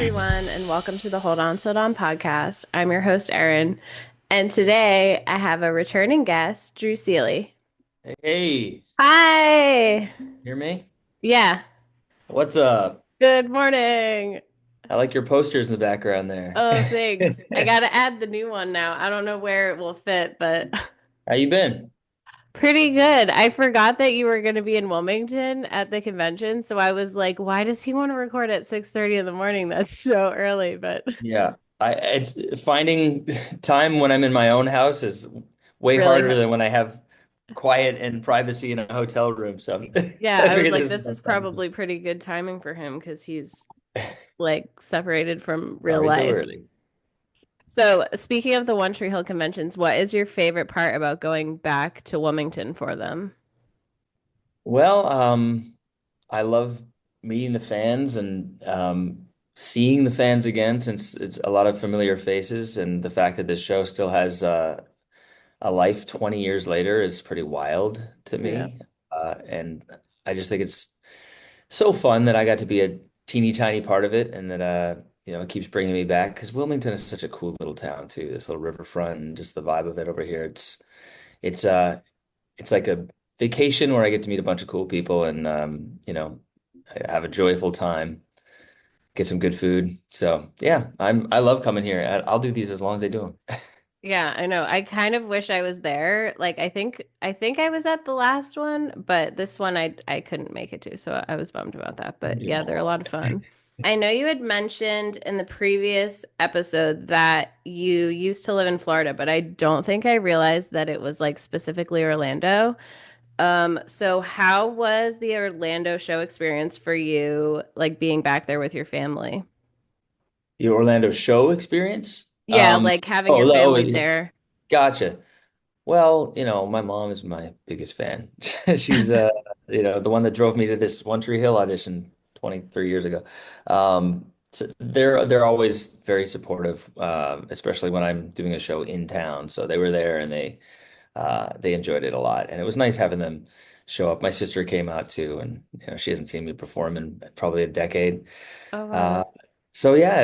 everyone, and welcome to the Hold On So On podcast. I'm your host, Erin, and today I have a returning guest, Drew Seeley. Hey, Hi. hear me? Yeah. What's up? Good morning. I like your posters in the background there. Oh, thanks. I gotta add the new one now. I don't know where it will fit, but How you been? pretty good. I forgot that you were going to be in Wilmington at the convention, so I was like, why does he want to record at 6:30 in the morning? That's so early, but Yeah, it's finding time when I'm in my own house is way really harder hard. than when I have quiet and privacy in a hotel room. So Yeah, I I was figured like, this is this the is best time. probably pretty good timing for him because he's like separated from real Sorry, so life. early. So, speaking of the One Tree Hill conventions, what is your favorite part about going back to Wilmington for them? Well, I love meeting the fans and seeing the fans again since it's a lot of familiar faces, and the fact that this show still has a life 20 years later is pretty wild to Yeah. me. And I just think it's so fun that I got to be a teeny tiny part of it, and that it keeps bringing me back because Wilmington is such a cool little town too. This little riverfront and just the vibe of it over here. It's uh it's like a vacation where I get to meet a bunch of cool people and I have a joyful time, get some good food. So yeah, I love coming here. I'll do these as long as they do them. Yeah, I know. I kind of wish I was there. Like I think I was at the last one, but this one I couldn't make it to, so I was bummed about that. You But do yeah, they're a more. lot of fun. I know you had mentioned in the previous episode that you used to live in Florida, but I don't think I realized that it was like specifically Orlando. So how was the Orlando show experience for you, like being back there with your family? The Orlando show experience? Yeah, like having your Oh, family there. gotcha. Well, my mom is my biggest fan. She's the one that drove me to this One Tree Hill audition 23 years ago. So they're always very supportive, especially when I'm doing a show in town. So they were there and they enjoyed it a lot. And it was nice having them show up. My sister came out too, and she hasn't seen me perform in probably a decade. Oh wow. Uh, so yeah,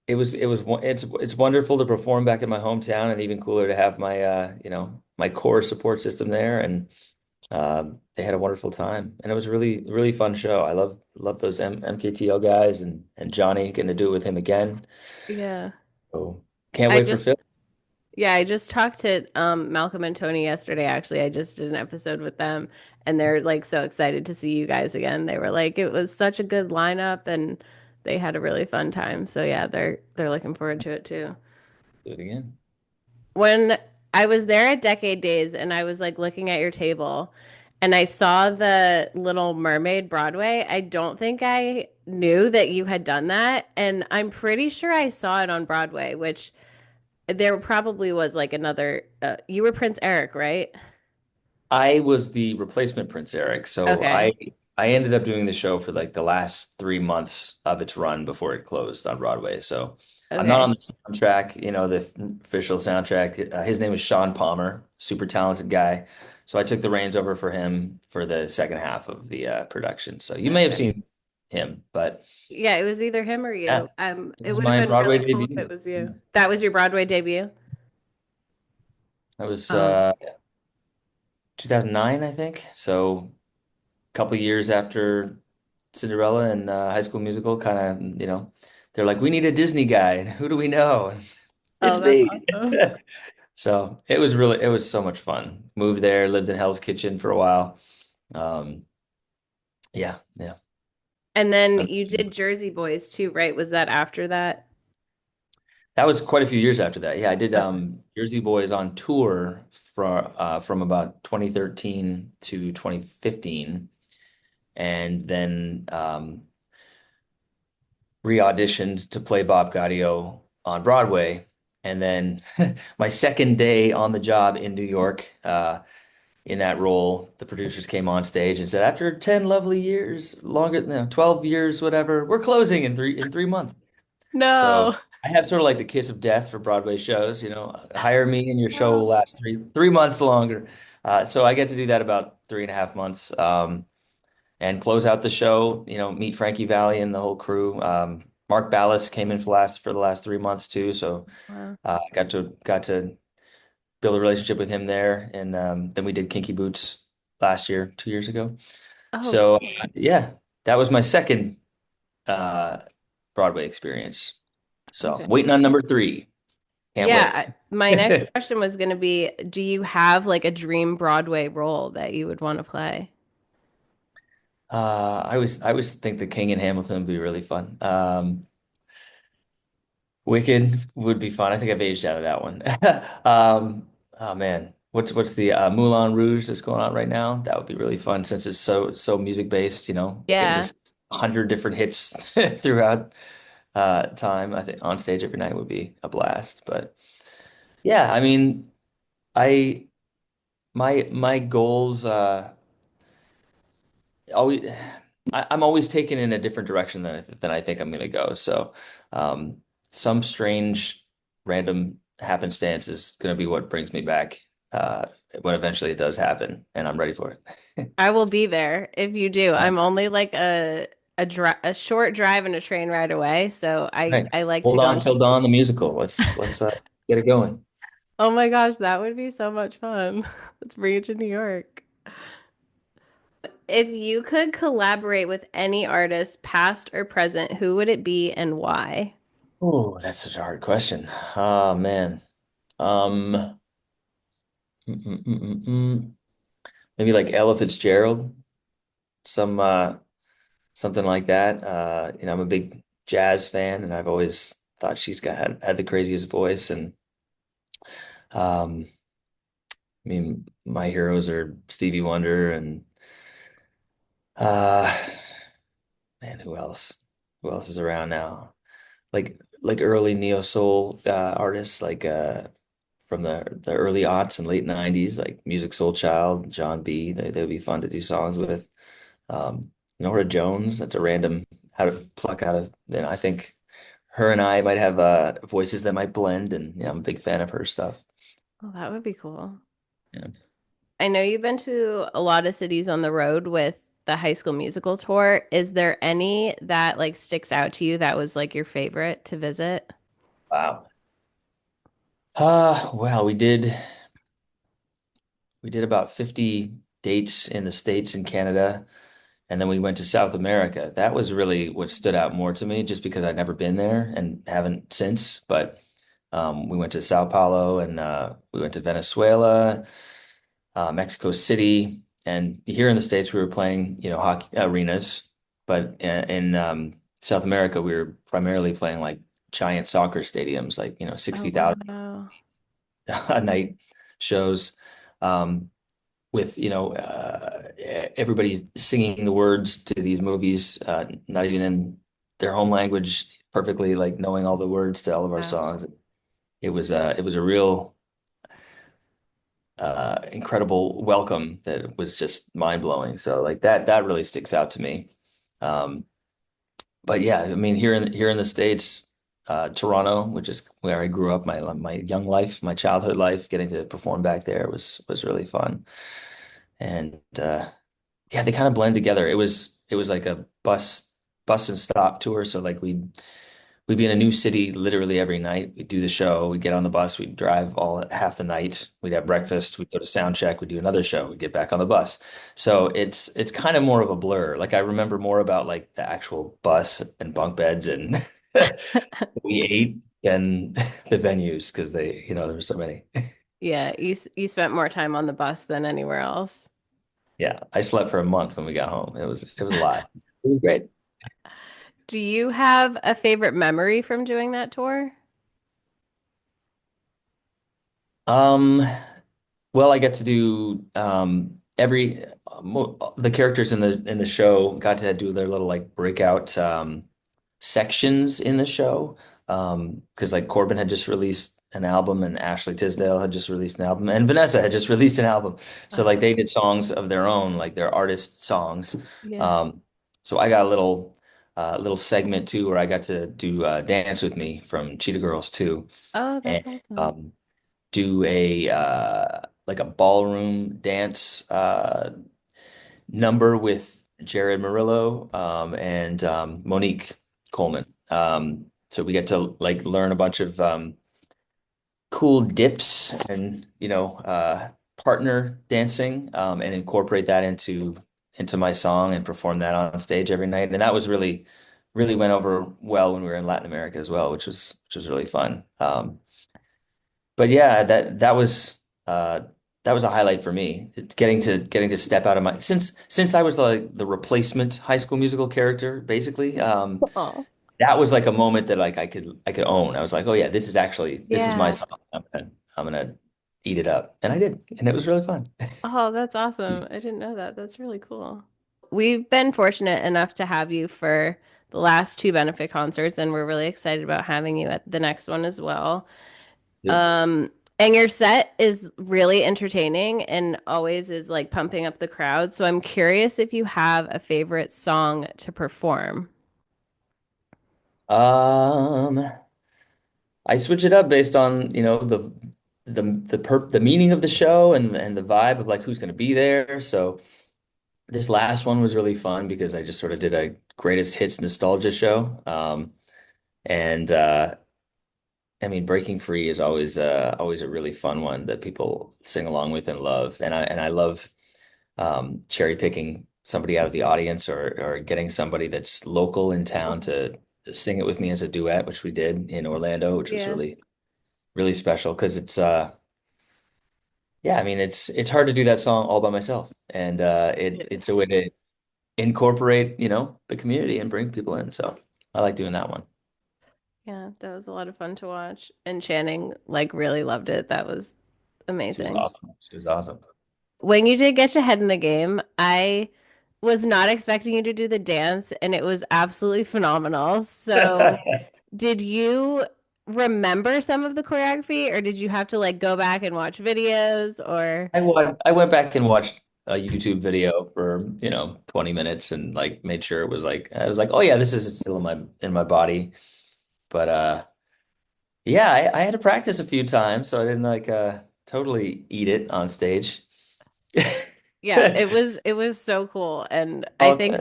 it's wonderful to perform back in my hometown, and even cooler to have my core support system there, and they had a wonderful time, and it was a really really fun show. I love those MKTO guys and Johnny, getting to do it with him again. Yeah. So can't I wait for just Phil. Yeah, I just talked to Malcolm and Tony yesterday actually. I just did an episode with them and they're like so excited to see you guys again. They were like it was such a good lineup and they had a really fun time. So yeah, they're looking forward to it too. Do it again. When I was there at Decade Days and I was like looking at your table and I saw the Little Mermaid Broadway, I don't think I knew that you had done that. And I'm pretty sure I saw it on Broadway, which there probably was like another, you were Prince Eric, right? I was the replacement Prince Eric, so I Okay. I ended up doing the show for like the last 3 months of its run before it closed on Broadway. So I'm not on Okay. the soundtrack, the official soundtrack. His name is Sean Palmer, super talented guy. So I took the reins over for him for the second half of the production. So you may have Okay. seen him, but Yeah, it was either him or yeah, you. it It was would have my been Broadway really cool if it debut. was you. That was your Broadway debut. That was Um, 2009, I think. So couple of years after Cinderella and High School Musical, kind of, they're like, we need a Disney guy. And who do we know? oh, It's that's me. awesome. So it was so much fun. Moved there, lived in Hell's Kitchen for a while. Um, yeah, yeah. And then Um, you did Jersey Boys too, right? Was that after that? That was quite a few years after that. Yeah, I did Okay. Jersey Boys on tour from about 2013 to 2015, and then re-auditioned to play Bob Gaudio on Broadway. And then my second day on the job in New York, in that role, the producers came on stage and said, after 10 lovely years, longer, 12 years, whatever, we're closing in 3 months. So No. I have sort of like the kiss of death for Broadway shows, hire me and your show will last three months longer. So I get to do that about 3.5 months. and close out the show. Meet Frankie Valli and the whole crew. Mark Ballas came in for the last 3 months too, so Wow. got to build a relationship with him there, and then we did Kinky Boots last year, 2 years ago. Oh, So yeah, that was my second uh, Broadway experience. So okay. waiting on number three. Can't Yeah, wait. my next question was going to be, do you have like a dream Broadway role that you would want to play? I always think the King in Hamilton would be really fun. Wicked would be fun. I think I've aged out of that one. Oh man, what's the Moulin Rouge that's going on right now? That would be really fun since it's so music based. Getting Yeah, just 100 different hits throughout time. I think on stage every night would be a blast. But yeah, I mean, I my goals always I'm always taken in a different direction than I think I'm going to go. So um, some strange random happenstance is going to be what brings me back when eventually it does happen, and I'm ready for it. I will be there if you do. Uh, I'm only like a short drive and a train ride away, so I right. I like to Hold go. on till dawn, the musical. Let's get it going. Oh my gosh, that would be so much fun. Let's bring it to New York. If you could collaborate with any artist, past or present, who would it be and why? Oh, that's such a hard question. Oh man. Um, mm. Maybe like Ella Fitzgerald. Some something like that. I'm a big jazz fan, and I've always thought she's had the craziest voice. And um, I mean, my heroes are Stevie Wonder and uh, man, who else? Who else is around now? Like early neo soul artists, like from the early aughts and late '90s, like Music Soul Child, John B. They'd be fun to do songs with. Nora Jones, that's a random how to pluck out of. I think her and I might have voices that might blend, and I'm a big fan of her stuff. Oh, that would be cool. Yeah. I know you've been to a lot of cities on the road with the High School Musical tour. Is there any that like sticks out to you that was like your favorite to visit? Wow. Well, we did about 50 dates in the States and Canada, and then we went to South America. That was really what stood out more to me, just because I'd never been there and haven't since. But we went to Sao Paulo and we went to Venezuela, Mexico City, and here in the States we were playing, hockey arenas, but in South America we were primarily playing like giant soccer stadiums, like Oh, 60,000 wow. a night shows, um, with everybody singing the words to these movies, not even in their home language, perfectly like knowing all the words to all of our Wow. songs. It was a real incredible welcome that was just mind blowing. So like that really sticks out to me. Um, but yeah, I mean here in the States, Toronto, which is where I grew up, my young life, my childhood life, getting to perform back there was really fun. And yeah, they kind of blend together. It was like a bus and stop tour. So like we'd be in a new city literally every night. We'd do the show. We'd get on the bus. We'd drive all half the night. We'd have breakfast. We'd go to sound check. We'd do another show. We'd get back on the bus. So it's kind of more of a blur. Like I remember more about like the actual bus and bunk beds and what we ate than the venues because there were so many. Yeah, you spent more time on the bus than anywhere else. Yeah, I slept for a month when we got home. It was a lot. It was great. Do you have a favorite memory from doing that tour? Um, well, I get to do the characters in the show got to do their little like breakout sections in the show. Because like Corbin had just released an album and Ashley Tisdale had just released an album and Vanessa had just released an album. So like Oh, they did songs of their own, like their artist songs. yeah. Um, so I got a little segment too where I got to do Dance with Me from Cheetah Girls too. Oh, And that's awesome. um do a like a ballroom dance number with Jared Murillo, and Monique Coleman. So we get to like learn a bunch of cool dips and partner dancing, and incorporate that into my song and perform that on stage every night. And that was really went over well when we were in Latin America as well, which was really fun. But yeah, that was a highlight for me. Getting to step out of my since I was like the replacement High School Musical character, basically. Oh, That was like a moment that like I could own. I was like, oh yeah, this is my yeah. song. I'm gonna eat it up, and I did, and it was really fun. Oh, that's awesome. I didn't know that. That's really cool. We've been fortunate enough to have you for the last two benefit concerts, and we're really excited about having you at the next one as well. Yep. Um, and your set is really entertaining and always is like pumping up the crowd. So I'm curious if you have a favorite song to perform. Um, I switch it up based on, the meaning of the show and the vibe of like who's going to be there. So this last one was really fun because I just sort of did a greatest hits nostalgia show. And I mean, Breaking Free is always a really fun one that people sing along with and love. And I love cherry picking somebody out of the audience or getting somebody that's local in town to sing it with me as a duet, which we did in Orlando, which was Yeah, really special because yeah, I mean it's hard to do that song all by myself. And it it's a way to incorporate, the community and bring people in. So I like doing that one. yeah, that was a lot of fun to watch. And Channing like really loved it. That was She was amazing. awesome. She was awesome. When you did get your head in the game, I was not expecting you to do the dance, and it was absolutely phenomenal. So, did you remember some of the choreography, or did you have to like go back and watch videos, or I went back and watched a YouTube video for, 20 minutes and like made sure it was like I was like, oh yeah, this is still in my body. But yeah, I had to practice a few times so I didn't like totally eat it on stage. yeah, it was so cool. And I Oh, think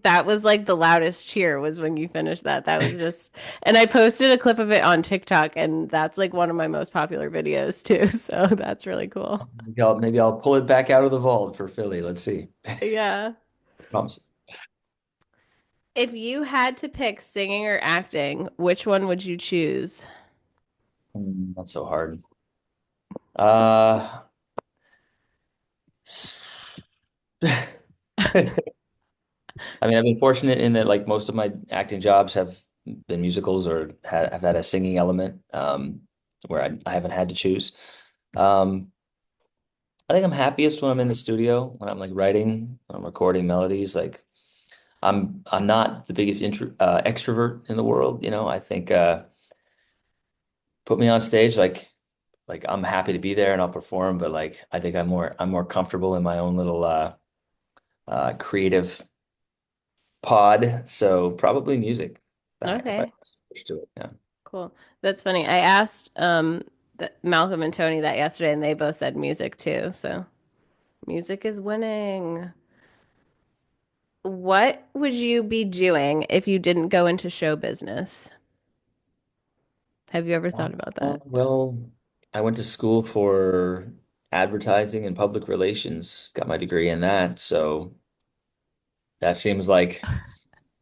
that was like the loudest cheer was when you finished that. That was just, and I posted a clip of it on TikTok, and that's like one of my most popular videos too. So that's really cool. maybe I'll pull it back out of the vault for Philly. Let's see. Yeah. Promise. If you had to pick singing or acting, which one would you choose? Not so hard. Uh, I mean, I've been fortunate in that like most of my acting jobs have been musicals or have had a singing element, where I haven't had to choose. Um, I think I'm happiest when I'm in the studio, when I'm like writing, when I'm recording melodies. Like I'm not the biggest extrovert in the world, I think put me on stage, like I'm happy to be there and I'll perform, but like I think I'm more comfortable in my own little creative pod. So probably music if I Okay, switch to it. Yeah. cool. That's funny. I asked Malcolm and Tony that yesterday, and they both said music too. So music is winning. What would you be doing if you didn't go into show business? Have you ever thought about that? Well, I went to school for advertising and public relations, got my degree in that. So that seems like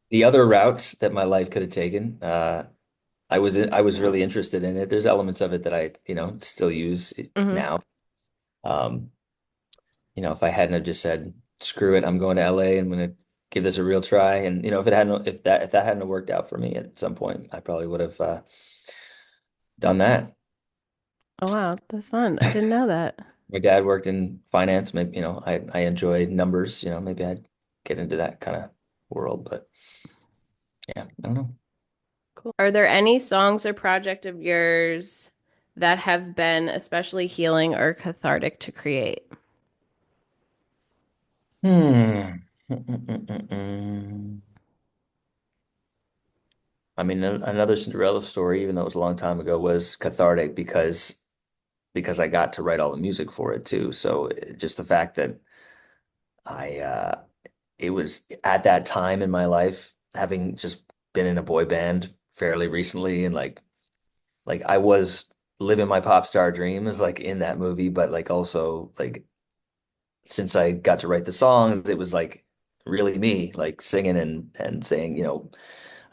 the other routes that my life could have taken. I was really interested in it. There's elements of it that I, still use Hmm. now. Um, if I hadn't have just said, screw it, I'm going to LA. I'm going to give this a real try. And, if that hadn't have worked out for me at some point, I probably would have done that. Oh wow, that's fun. I didn't know that. My dad worked in finance. Maybe, I enjoy numbers, maybe I'd get into that kind of world, but yeah, I don't know. Cool. Are there any songs or project of yours that have been especially healing or cathartic to create? Hmm. Mm-mm-mm-mm. I mean, another Cinderella story, even though it was a long time ago, was cathartic because I got to write all the music for it too. So just the fact that I it was at that time in my life, having just been in a boy band fairly recently, and like I was living my pop star dreams like in that movie, but like also like since I got to write the songs, it was like really me, like singing and saying, I don't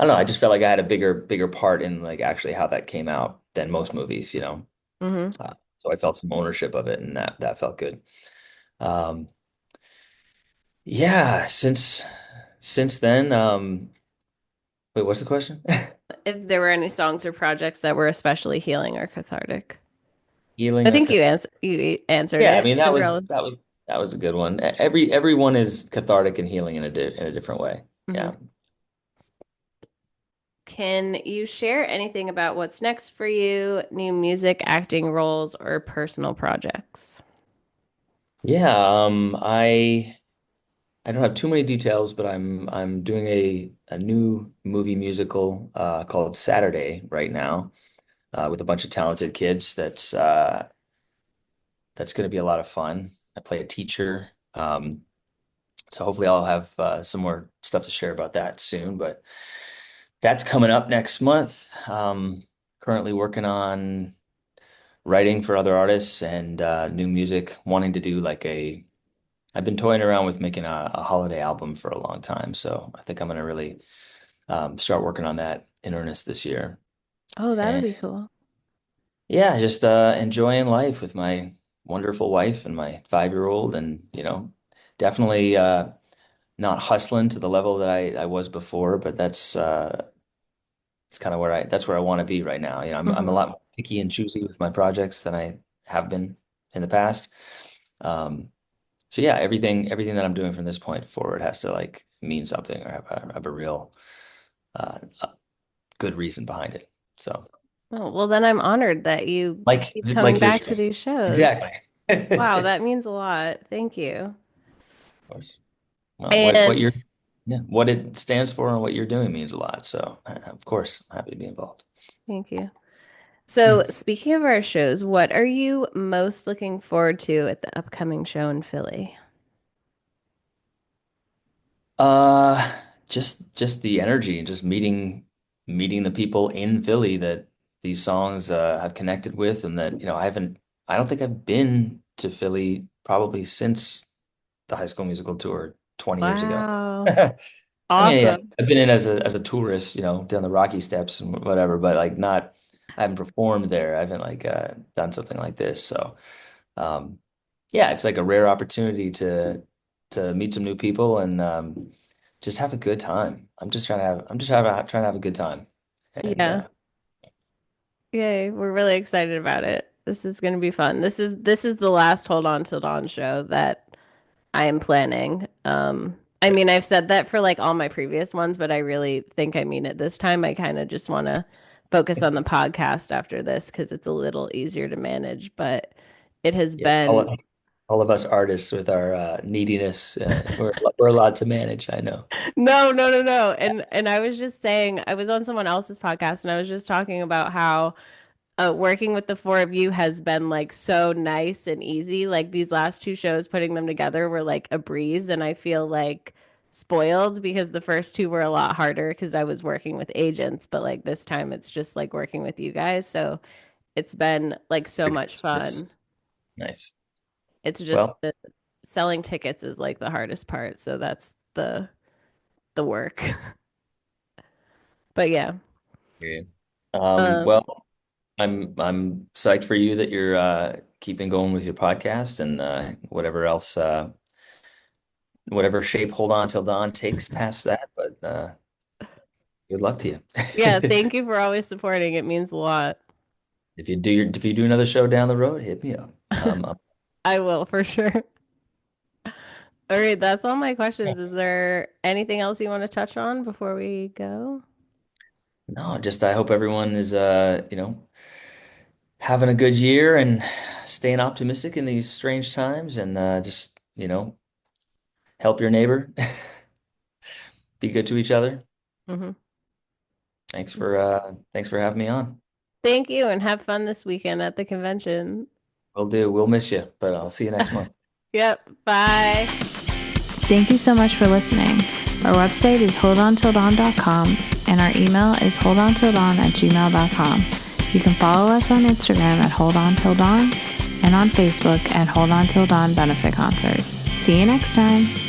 know, I just felt like I had a bigger part in like actually how that came out than most movies, you know. Hmm. So I felt some ownership of it, and that felt good. Um, yeah, since then, wait, what's the question? If there were any songs or projects that were especially healing or cathartic. I Healing or think you answered yeah, I it. mean that was a good one. Everyone is cathartic and healing in a different way. Mhm. Yeah. Can you share anything about what's next for you, new music, acting roles, or personal projects? Yeah, I don't have too many details, but I'm doing a new movie musical called Saturday right now with a bunch of talented kids. That's going to be a lot of fun. I play a teacher, so hopefully I'll have some more stuff to share about that soon. But that's coming up next month. Currently working on writing for other artists and new music, wanting to do like a I've been toying around with making a holiday album for a long time, so I think I'm gonna really start working on that in earnest this year. Oh, that'll And be cool. yeah, just enjoying life with my wonderful wife and my 5-year-old, and definitely not hustling to the level that I was before, but it's kind of that's where I want to be right now. I'm a Hmm. lot more picky and choosy with my projects than I have been in the past. Um, So yeah, everything that I'm doing from this point forward has to like mean something or have a real good reason behind it. So Oh, well, then I'm honored that you like keep coming like your back show. to these shows. Exactly. Wow, Of that means a lot. Thank you. course. Well, what And you're yeah, what it stands for and what you're doing means a lot. So of course, I'm happy to be involved. thank you. So, speaking of our shows, what are you most looking forward to at the upcoming show in Philly? Uh, just the energy and just meeting the people in Philly that these songs have connected with, and that I don't think I've been to Philly probably since the High School Musical tour 20 years ago. Wow. I mean, yeah, Awesome. I've been in as a tourist, down the Rocky Steps and whatever, but like not, I haven't performed there. I haven't like done something like this. So, um, yeah, it's like a rare opportunity to meet some new people and just have a good time. I'm just trying to have a good time. And Yeah. Yay. We're really excited about it. This is going to be fun. This is the last Hold On Till Dawn show that I am planning. I mean, I've said that for like all my previous ones, but I really think I mean it this time. I kind of just want to focus on the podcast after this because it's a little easier to manage, but it has yeah, been all of us artists with our neediness, we're allowed to manage. I know. no, no, no, no. And I was just saying, I was on someone else's podcast and I was just talking about how working with the four of you has been like so nice and easy. Like these last two shows, putting them together were like a breeze, and I feel like spoiled because the first two were a lot harder because I was working with agents, but like this time it's just like working with you guys. So it's been like so much fun. It's nice. It's just Well. the selling tickets is like the hardest part. So that's the work. But yeah. Yeah. Um, Well, I'm psyched for you that you're keeping going with your podcast and whatever else, whatever shape Hold On Till Dawn takes past that. But good luck to you. yeah, thank you for always supporting. It means a lot. If you do another show down the road, hit me up. I will for sure. All right, that's all my questions. Is there anything else you want to touch on before we go? No, just I hope everyone is having a good year and staying optimistic in these strange times, and just help your neighbor, be good to each other. Hmm. Thanks for having me on. Thank you and have fun this weekend at the convention. Will do. We'll miss you, but I'll see you next month. Yep. Bye. Thank you so much for listening. Our website is holdontilldawn.com and our email is holdontilldawn@gmail.com. You can follow us on Instagram at holdontilldawn and on Facebook at Hold On Till Dawn Benefit Concert. See you next time.